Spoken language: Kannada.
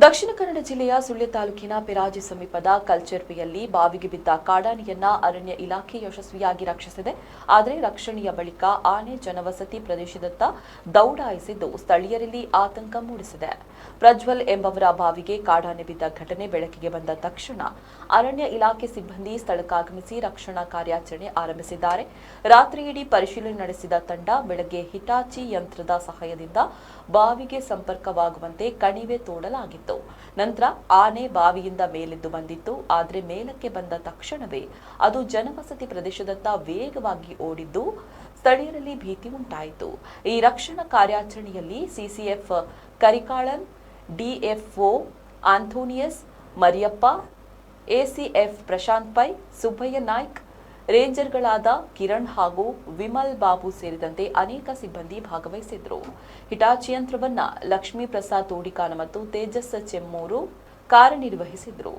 ದಕ್ಷಿಣ ಕನ್ನಡ ಜಿಲ್ಲೆಯ ಸುಳ್ಯ ತಾಲೂಕಿನ ಪಿರಾಜಿ ಸಮೀಪದ ಕಲ್ಚರ್ಪಿಯಲ್ಲಿ ಬಾವಿಗೆ ಬಿದ್ದ ಕಾಡಾನೆಯನ್ನ ಅರಣ್ಯ ಇಲಾಖೆ ಯಶಸ್ವಿಯಾಗಿ ರಕ್ಷಿಸಿದೆ. ಆದರೆ ರಕ್ಷಣೆಯ ಬಳಿಕ ಆನೆ ಜನವಸತಿ ಪ್ರದೇಶದತ್ತ ದೌಡಾಯಿಸಿದ್ದು ಸ್ಥಳೀಯರಲ್ಲಿ ಆತಂಕ ಮೂಡಿಸಿದೆ. ಪ್ರಜ್ವಲ್ ಎಂಬವರ ಬಾವಿಗೆ ಕಾಡಾನೆ ಬಿದ್ದ ಘಟನೆ ಬೆಳಕಿಗೆ ಬಂದ ತಕ್ಷಣ ಅರಣ್ಯ ಇಲಾಖೆ ಸಿಬ್ಬಂದಿ ಸ್ಥಳಕ್ಕಾಗಮಿಸಿ ರಕ್ಷಣಾ ಕಾರ್ಯಾಚರಣೆ ಆರಂಭಿಸಿದ್ದಾರೆ. ರಾತ್ರಿಯಿಡೀ ಪರಿಶೀಲನೆ ನಡೆಸಿದ ತಂಡ ಬೆಳಗ್ಗೆ ಹಿಟಾಚಿ ಯಂತ್ರದ ಸಹಾಯದಿಂದ ಬಾವಿಗೆ ಸಂಪರ್ಕವಾಗುವಂತೆ ಕಣಿವೆ ತೋಡಲಾಗಿತ್ತು. ನಂತರ ಆನೆ ಬಾವಿಯಿಂದ ಮೇಲೆದ್ದು ಬಂದಿತ್ತು. ಆದರೆ ಮೇಲಕ್ಕೆ ಬಂದ ತಕ್ಷಣವೇ ಅದು ಜನವಸತಿ ಪ್ರದೇಶದತ್ತ ವೇಗವಾಗಿ ಓಡಿದ್ದು ಸ್ಥಳೀಯರಲ್ಲಿ ಭೀತಿ ಉಂಟಾಯಿತು. ಈ ರಕ್ಷಣಾ ಕಾರ್ಯಾಚರಣೆಯಲ್ಲಿ CCF Karikalan, DFO Anthonius Mariyappa, ACF Prashanth Pai, Subbaiah Naik, ರೇಂಜರ್ಗಳಾದ ಕಿರಣ್ ಹಾಗೂ ವಿಮಲ್ ಬಾಬು ಸೇರಿದಂತೆ ಅನೇಕ ಸಿಬ್ಬಂದಿ ಭಾಗವಹಿಸಿದ್ರು. ಹಿಟಾಚಿ ಯಂತ್ರವನ್ನ ಲಕ್ಷ್ಮೀ ಪ್ರಸಾದ್ ತೋಡಿಕಾನ ಮತ್ತು ತೇಜಸ್ ಚೆಮ್ಮೂರು ಕಾರ್ಯನಿರ್ವಹಿಸಿದ್ರು.